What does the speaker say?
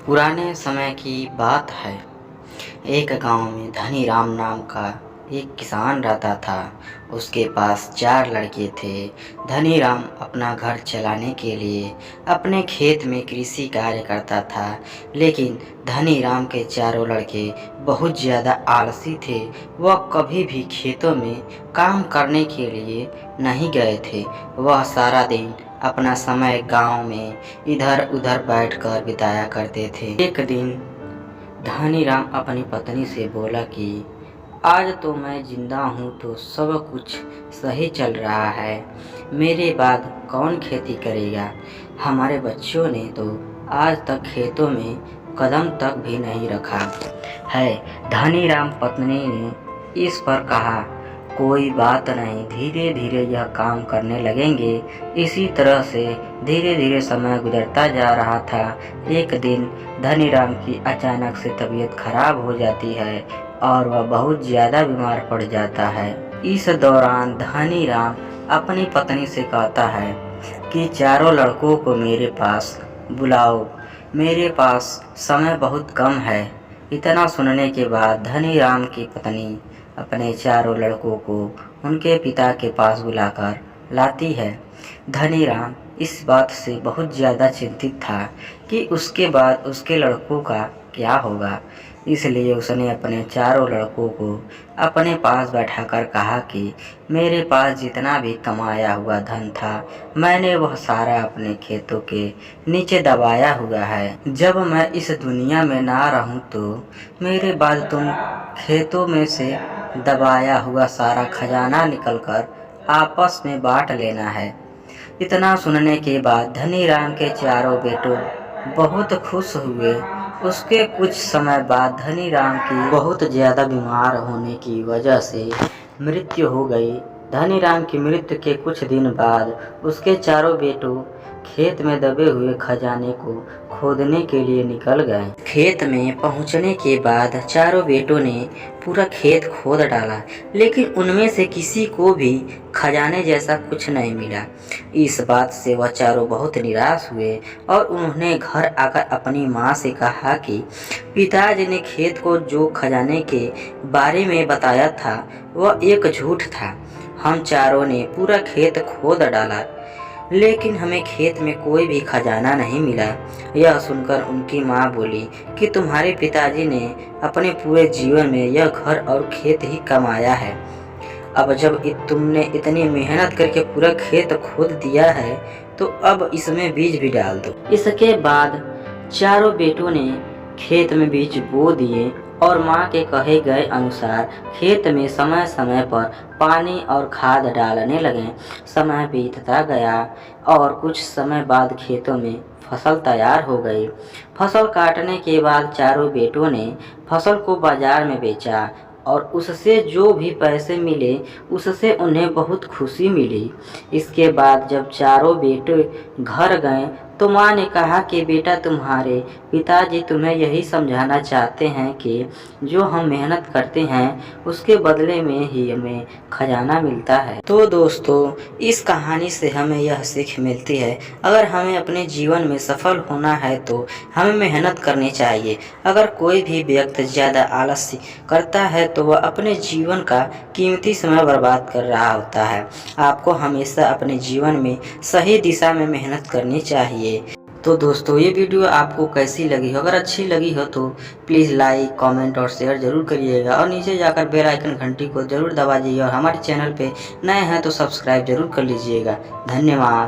पुराने समय की बात है। एक गांव में धनी राम नाम का एक किसान रहता था। उसके पास 4 लड़के थे। धनी राम अपना घर चलाने के लिए अपने खेत में कृषि कार्य करता था, लेकिन धनी राम के चारों लड़के बहुत ज़्यादा आलसी थे। वह कभी भी खेतों में काम करने के लिए नहीं गए थे। वह सारा दिन अपना समय गांव में इधर उधर बैठकर बिताया करते थे। एक दिन धनी राम अपनी पत्नी से बोला कि आज तो मैं जिंदा हूँ तो सब कुछ सही चल रहा है, मेरे बाद कौन खेती करेगा। हमारे बच्चों ने तो आज तक खेतों में कदम तक भी नहीं रखा है। धनी राम पत्नी ने इस पर कहा, कोई बात नहीं, धीरे धीरे यह काम करने लगेंगे। इसी तरह से धीरे धीरे समय गुजरता जा रहा था। एक दिन धनी राम की अचानक से तबीयत खराब हो जाती है और वह बहुत ज़्यादा बीमार पड़ जाता है। इस दौरान धनी राम अपनी पत्नी से कहता है कि चारों लड़कों को मेरे पास बुलाओ, मेरे पास समय बहुत कम है। इतना सुनने के बाद धनी राम की पत्नी अपने चारों लड़कों को उनके पिता के पास बुलाकर लाती है। धनी राम इस बात से बहुत ज़्यादा चिंतित था कि उसके बाद उसके लड़कों का क्या होगा, इसलिए उसने अपने चारों लड़कों को अपने पास बैठाकर कहा कि मेरे पास जितना भी कमाया हुआ धन था, मैंने वह सारा अपने खेतों के नीचे दबाया हुआ है। जब मैं इस दुनिया में ना रहूं तो मेरे बाद तुम खेतों में से दबाया हुआ सारा खजाना निकलकर आपस में बांट लेना है। इतना सुनने के बाद धनी राम के चारों बेटों बहुत खुश हुए। उसके कुछ समय बाद धनी राम की बहुत ज़्यादा बीमार होने की वजह से मृत्यु हो गई। धनी राम की मृत्यु के कुछ दिन बाद उसके चारों बेटों खेत में दबे हुए खजाने को खोदने के लिए निकल गए। खेत में पहुंचने के बाद चारों बेटों ने पूरा खेत खोद डाला, लेकिन उनमें से किसी को भी खजाने जैसा कुछ नहीं मिला। इस बात से वह चारों बहुत निराश हुए और उन्होंने घर आकर अपनी माँ से कहा कि पिताजी ने खेत को जो खजाने के बारे में बताया था वह एक झूठ था। हम चारों ने पूरा खेत खोद डाला, लेकिन हमें खेत में कोई भी खजाना नहीं मिला। यह सुनकर उनकी माँ बोली कि तुम्हारे पिताजी ने अपने पूरे जीवन में यह घर और खेत ही कमाया है। अब जब तुमने इतनी मेहनत करके पूरा खेत खोद दिया है तो अब इसमें बीज भी डाल दो। इसके बाद चारों बेटों ने खेत में बीज बो दिए और माँ के कहे गए अनुसार खेत में समय समय पर पानी और खाद डालने लगे। समय बीतता गया और कुछ समय बाद खेतों में फसल तैयार हो गई। फसल काटने के बाद चारों बेटों ने फसल को बाजार में बेचा और उससे जो भी पैसे मिले उससे उन्हें बहुत खुशी मिली। इसके बाद जब चारों बेटे घर गए तो माँ ने कहा कि बेटा, तुम्हारे पिताजी तुम्हें यही समझाना चाहते हैं कि जो हम मेहनत करते हैं उसके बदले में ही हमें खजाना मिलता है। तो दोस्तों, इस कहानी से हमें यह सीख मिलती है, अगर हमें अपने जीवन में सफल होना है तो हमें मेहनत करनी चाहिए। अगर कोई भी व्यक्ति ज़्यादा आलस्य करता है तो वह अपने जीवन का कीमती समय बर्बाद कर रहा होता है। आपको हमेशा अपने जीवन में सही दिशा में मेहनत करनी चाहिए। तो दोस्तों, ये वीडियो आपको कैसी लगी हो? अगर अच्छी लगी हो तो प्लीज़ लाइक, कमेंट और शेयर जरूर करिएगा और नीचे जाकर बेल आइकन घंटी को जरूर दबा दीजिए और हमारे चैनल पे नए हैं तो सब्सक्राइब जरूर कर लीजिएगा। धन्यवाद।